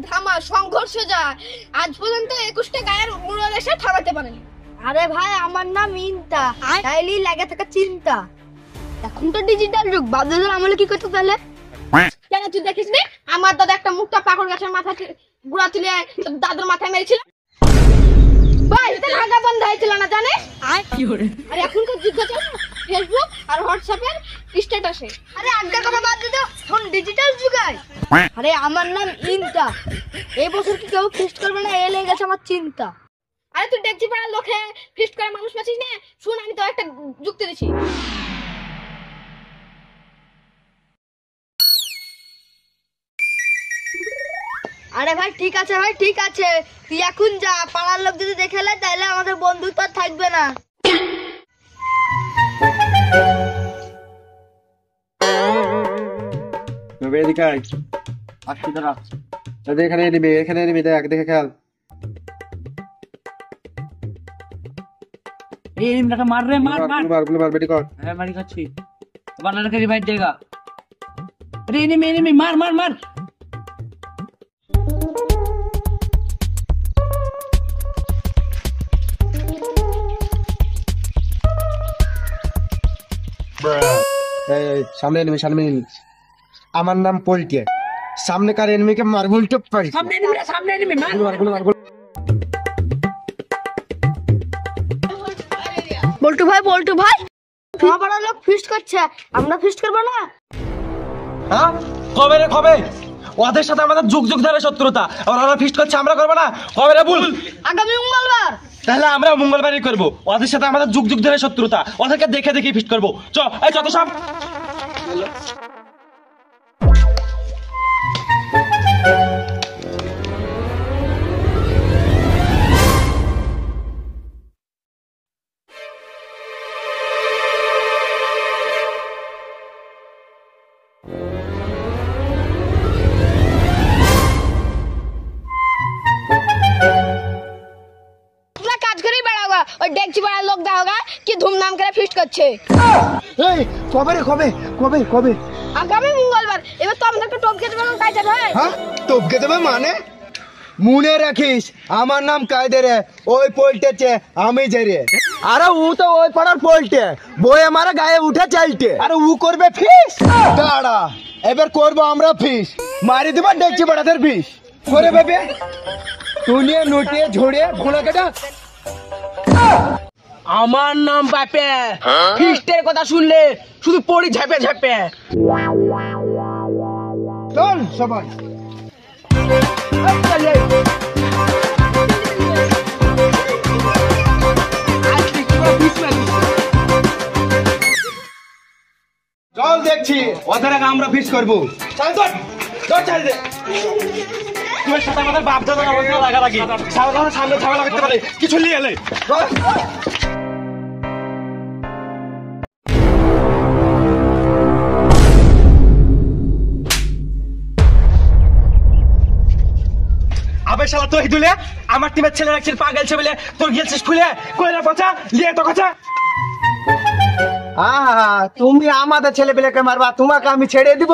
ধামা সংঘর্ষ যায়, আজ পর্যন্ত 21টা গায়ের মুরল এসে থামাতে পারেনি। আরে ভাই আমার নাম ইন্তা, তাইলেই লাগে থাকা চিন্তা। এখন তো ডিজিটাল যুগ, বাবুদের আমলে কি করতে তাহলে? কেন তুই দেখিস নি আমার দাদা একটা মুক্তা পাকড় গাছের মাথা গুড়া তুলে দাদুর মাথায় মেরেছিল? ভাই এটা আগা বন্ধ হয়েছিল না জানিস? আর এখনকার যুগ চলে ফেসবুক আর হোয়াটসঅ্যাপের স্ট্যাটাসে। আরে আগা কথা বাদ দে তো, এখন ডিজিটাল যুগ। আরে আমার নাম ইন্তা, এই বছর কি কেউ ফিস্ট করবে না এ লেগে গেছে আমার চিন্তা। আরে তুই দেখছি পাড়ার লোকে ফিস্ট করে মানুষ পাচ্ছিস না, শুন আমি তো একটা যুক্তি দিচ্ছি। আরে ভাই ঠিক আছে ভাই ঠিক আছে, তুই এখন যা, পাড়ার লোক যদি দেখে নেয় তাহলে আমাদের বন্ধুত্ব আর থাকবে না। এখানে নিবি, এখানে নিবি, দেখ দেখে খেয়াল। मार रहे मार मार मार बेटी कौन है मारी अच्छी बना के रिवाइव देगा। अरे एनिमी मार मार मार। सामने एनिमी, सामने एनिमी। আমার নাম পোল্টে, সামনে কার এনিমিকে মারবো উল্টো পারি। सामने एनिमी मार मार বল্টু ভাই পাড়ার লোক ফিস্ট করছে, আমরা ফিস্ট করবো না? হ্যাঁ কবে রে কবে? ওদের সাথে আমাদের যুগ যুগ ধরে শত্রুতা, আর ওরা ফিস্ট করছে আমরা করবো না? কবে রে বল? আগামী মঙ্গলবার। তাহলে আমরা মঙ্গলবারই করবো। ওদের সাথে আমাদের যুগ যুগ ধরে শত্রুতা, ওদেরকে দেখে দেখে ফিস্ট করবো। এই চত সব लोग होगा कि धूमधाम करे फिस्ट करছে। কবে রে কবে কবে কবে? আগামী মঙ্গলবার। এবার তো আমাদেরকে টপকে দেবে না কায়দা ভাই? হ্যাঁ টপকে দেবে মানে? মনে রাখিস আমার নাম কায়দে রে, ওই পোল্টেছে আমি যাই রে। আরে ও তো ওই পাড়ার পোল্টে, বই আমার গায়ে উঠে চালতে। আরে ও করবে ফিস, দাঁড়া এবার করবো আমরা ফিস, মারি দেবা দেখছি বাড়াদের ফিস করে ভেবে টুনিয়ে নুটিয়ে ঝুড়িয়ে ভোলা কাটা। আমার নাম বাপে, ফিস্টের কথা শুনলে শুধু পড়ি ঝাপে ঝাপে। চল সবাই চল দেখছি ওদের আগে আমরা ফিস করবো। চল চল চল চল দে। তোমার সাথে আমাদের বাপ দাদা অবস্থা লাগালাগি, সামনে ঝামেলা করতে পারে কিছু নিয়ে এলে। আবে শালা তুই দুলে আমার টিমের ছেলে রাখছিস পাগল ছেলে, তোর গিয়েছিস ফুলে কইরা পচা লিয়ে তো কথা। তুমি আমাদের ছেলে পেলেকে মারবা, তোমাকে আমি ছেড়ে দিব?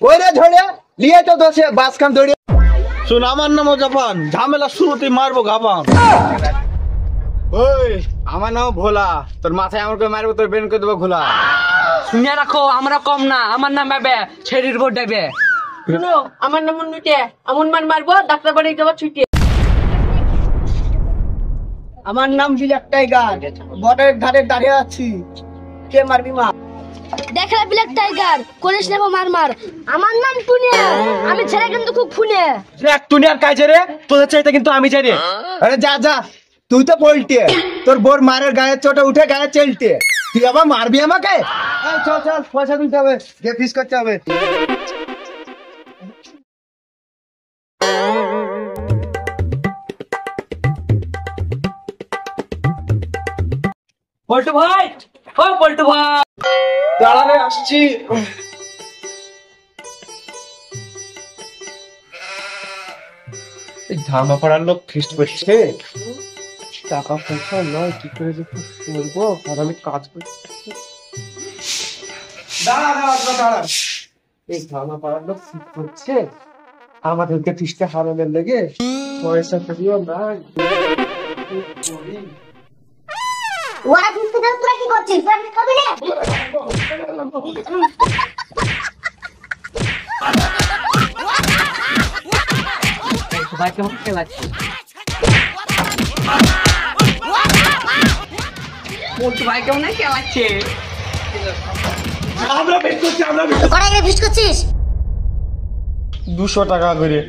ওরে ঝড়ে লিয়ে তো দোষে বাস খান দৌড়ে। শুন আমার নাম জাপান, ঝামেলা শুরুতে মারবো গাবান। ওই আমার নাম ভোলা, তোর মাথায় আমাকে মারবো, তোর বেন করে দেবো ঘোলা। শুনে রাখো আমরা কম না, আমার নাম বাবে ছেড়ির ভোট দেবে। শুনো আমার নাম নুটে, এমন মার মারবো ডাক্তার বাড়ি যাবো ছুটি। আমার নাম ব্ল্যাক টাইগার, বর্ডারের ধারে দাঁড়িয়ে আছি, কে মারবি মা? দেখলা ব্ল্যাক টাইগার করিস নেবো মার মার। আমার নাম টুনিয়া, আমি ছেলে কিন্তু খুব ফুনে। এক টুনিয়ার কাজে রে, তোদের চাইতে কিন্তু আমি চাই রে। আরে যা যা, তুই তো পোল্টে, তোর বোর মারের গায়ের চোটে উঠে গায়ে চেলতে, তুই আবার মারবি আমাকে? চল চল পয়সা দিতে হবে, গিয়ে ফিস করতে হবে। পল্টু ভাই, ও পল্টু ভাই দাঁড়ারে আসছি। এই ধামা পাড়ার লোক ফিস্ট করছে, টাকা পয়সা নয় কি করে যে বলবো, আর আমি কাজ করছি। দাঁড়া দাঁড়া দাঁড়া, এই ধামা পাড়ার লোক ফিস্ট করছে, আমাদেরকে ফিসটা হারানোর লেগে পয়সা করিও না। ওরা ফিস্ট দাও, তোরা কি করছিস? তোরা ফিস্ট খাবি না? ভাই কেমন খেলাচ্ছে? বলতো ভাই কেমন খেলাচ্ছে? আমরা বেশ করছি, আমরা কড়াই করে ফিস্ট করছিস? 200 টাকা করে।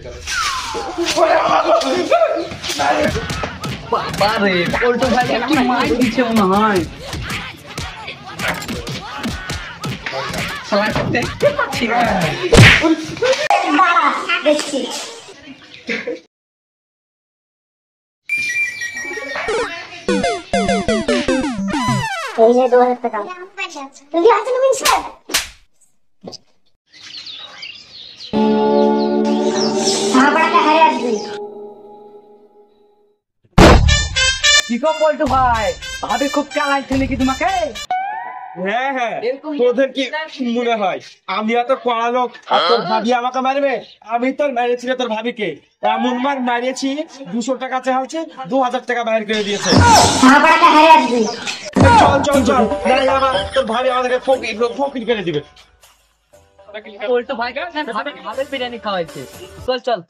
বাবা রে, বলতো ভাই কি মার দিচ্ছে মনে হয়। শালা দেখতে পাচ্ছি না। দাঁড়া, দেখছি। এই যে 2000 টাকা। তুমি হাতে নেবেন স্যার? ভাড়াটা হারিয়ে আসবি। কি গো বলতো ভাই, ভাবি খুব চালাইছে নাকি তোমাকে? হ্যাঁ হ্যাঁ, তোদের কি মনে হয় আমি এত কড়া লোক আর তোর ভাবি আমাকে মারবে? আমি তোর মেরেছি তোর ভাবিকে, এমন মার মারিয়েছি 200 টাকা চাইছে 2000 টাকা বাইর করে দিয়েছে। ভাড়াটা হারিয়ে আসবি। চল চল চল, নাহলে আবার তোর ভাবি আমাদেরকে ফকির করে দিবে। বলতো ভাই ভাবের বিরিয়ানি খাওয়াইছে। চল চল।